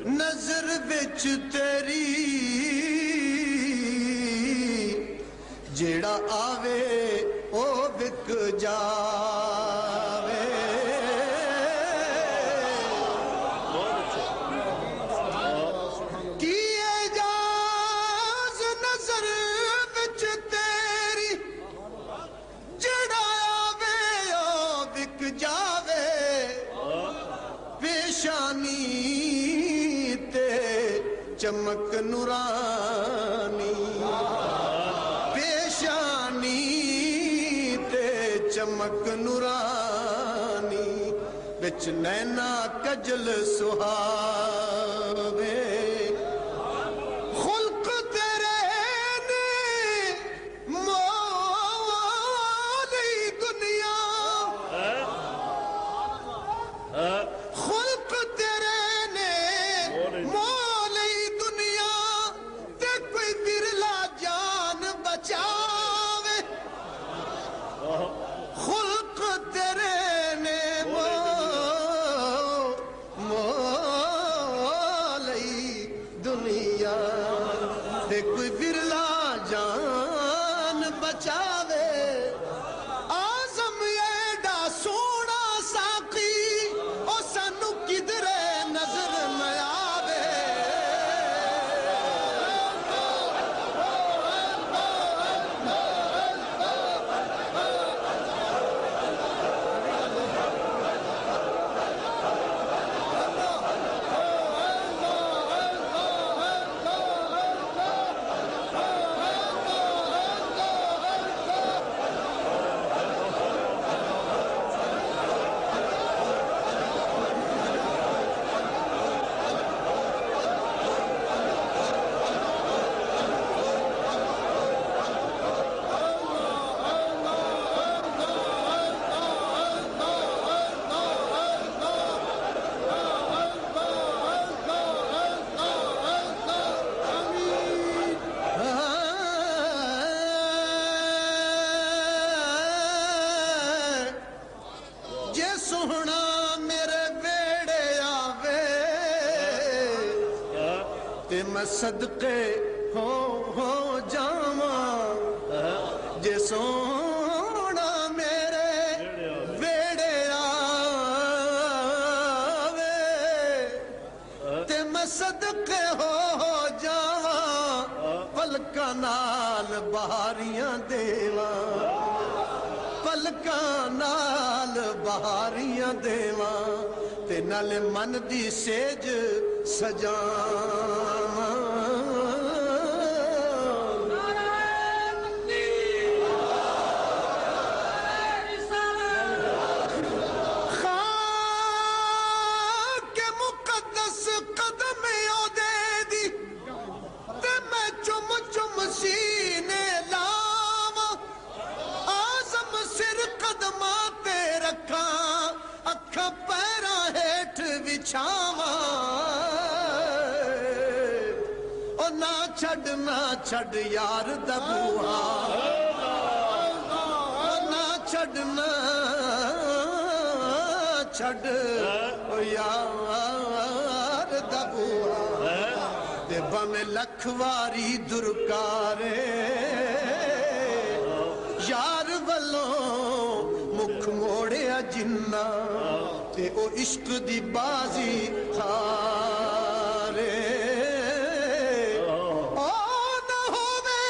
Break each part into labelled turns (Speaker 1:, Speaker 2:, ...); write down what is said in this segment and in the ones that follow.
Speaker 1: नजर बिच तेरी जेड़ा आवे ओ बिक जावे। किए जाज नजर बिच तेरी जेड़ा आवे ओ बिक जावे। पेशानी ते चमक नूरानी, पेशानी ते चमक नूरानी, बिच नैना कजल सुहावे। खुल्क तेरे ने मोली दुनिया, खुल्क तेरे ने मोली दुनिया, ते कोई बिरला जान बचावे। खुल्क तेरे ने मोली दुनिया, ते कोई बिरला जान बचावे। आजम एडा सोना साकी ओ सानू किधरे नजर न आवे। जे सोहना मेरे वेड़े आवे ते मैं सदके हो जावा। जे सोहना मेरे वेड़े आवे ते मैं सदके हो जावा। पलकां नाल बहारियां देवा, पलकां नाल बहारियां देवा, ते नाले मन दी सेज सजावा। खाके मुकद्दस कदम ओदे दी, ते मैं चुम चुम सीने लावा। आजम सिर कदमा ते रखा, अखा पैरा हेठ बिछावा। ओ ना छड़ यार दा बूहा, ओ ना छड़ ओ यार दा बूहा। ते भावें लख वारी दुरकारे यार वल्लों मुख मोड़िया जिन्ना, ते ओ इश्क दी बाजी हारे। ओ ना होवे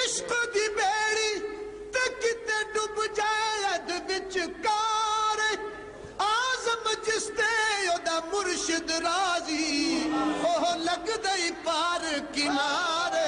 Speaker 1: इश्क दी बेड़ी, ते किते डुब जाए अद विचकार। आजम जिसते ओदा मुर्शिद राजी, ओह लगदा ही पार किनारे।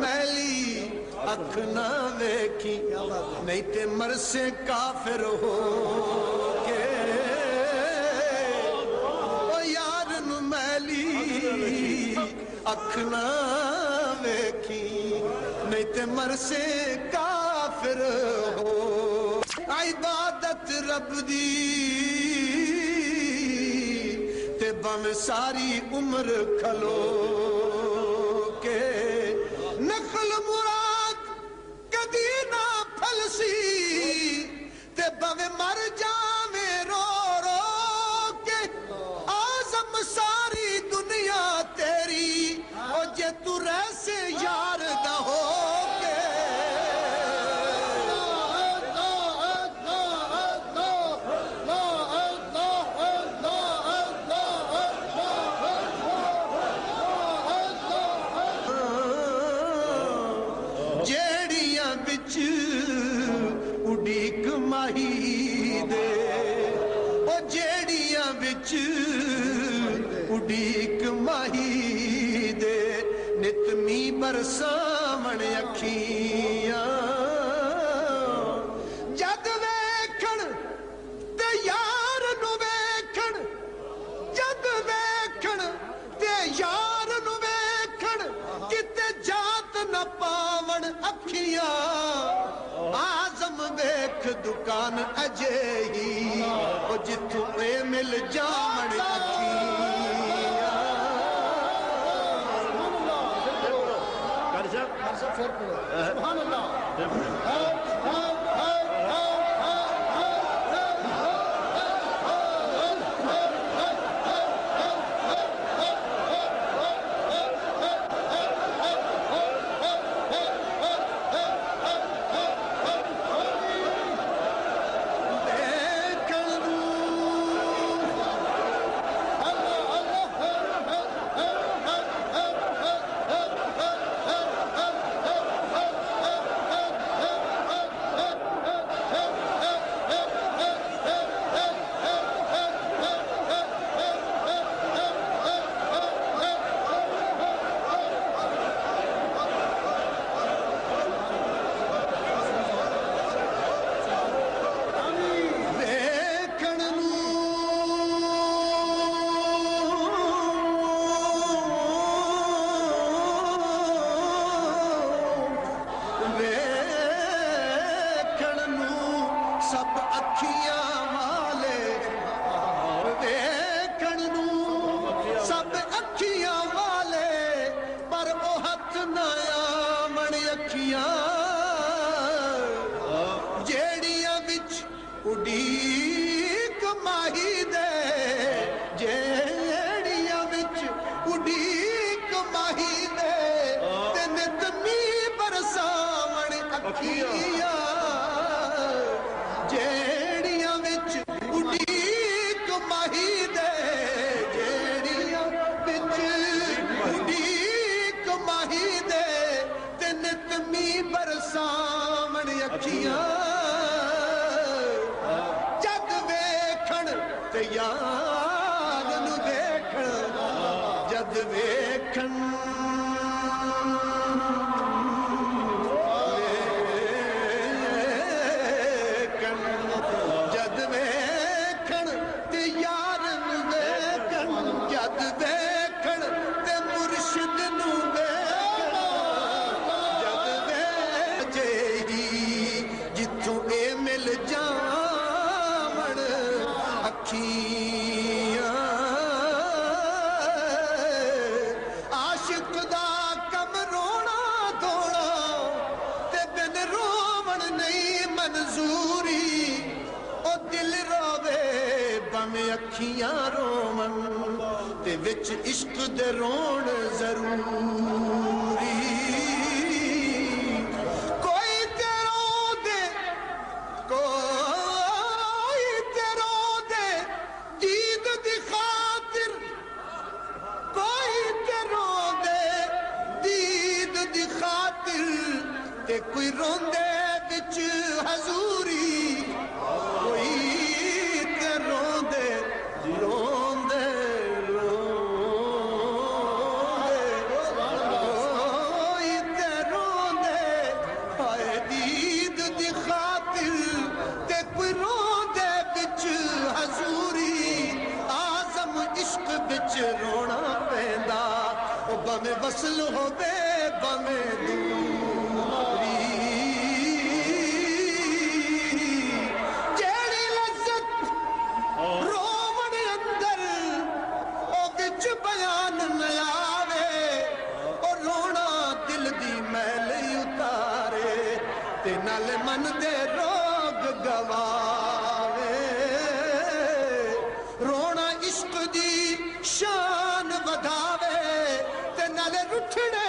Speaker 1: मैली अख ना वेखी नहीं ते मरसे काफिर हो के। ओ यार नू मैली अख ना वेखी नहीं ते मरसे काफिर हो इबादत रब दी ते बम सारी उम्र खलो के नकल मुराद कदी ना फलसी ते बम मर जावे रो रो के आजम सारी दुनिया तेरी ओ जे तू रहसे यार दा हो के जेड़ियां बिच उड़ीक माही दे ओ जेड़ियां बिच उड़ीक माही दे नितमी बरसावण अखियां जद वेखण ते यार नु वेखण जद वेखण ते यार नु वेखण किते जात न पावण अखियां आजम वेख दुकान अजे ही ओ जिथों ए मिल जावण अखियां सुभान अल्लाह जेड़ियां बिच उड़ीक माही दे जेड़ियां बिच उड़ीक माही दे ते नितमी बरसावण अखियां जेड़ियां बिच उड़ीक माही दे जेड़ियां बिच उड़ीक माही दे ते नितमी बरसावण अखियां जग वेखण ते यार नु देखण जग वेखण जग वेखण ते यार नु देखण जग वेखण ते मुर्शिद नु देखण जग वेजे ही जिथों ए मिल जावण अखियां आशिक दा कम रोना धोना ते बिन रोवण नहीं मंजूरी ओ दिल रोवे बम अखियां रोवण ते विच इश्क दे रोण जरूरी कोई ते रोंदे कोई ते रोंदे दीद दी खातिर कोई ते रोंदे दीद दी खातिर ते कोई रोंदे विच हजूरी कोई ते रोंदे रोंदे कोई ते रोंदे हाय दीद दी खातिर ते कोई रोंदे विच हजूरी आजम इश्क विच रोना पैंदा ओ बमे वसल होवे पवे दूरी जेड़ी लज्जत रोवण अंदर ओ विच बयान न आवे ओ रोना दिल दी मैल उतारे ते नाल मन दे रोग गवावे रोना इश्क दी शान वधावे ते नाले रुठड़े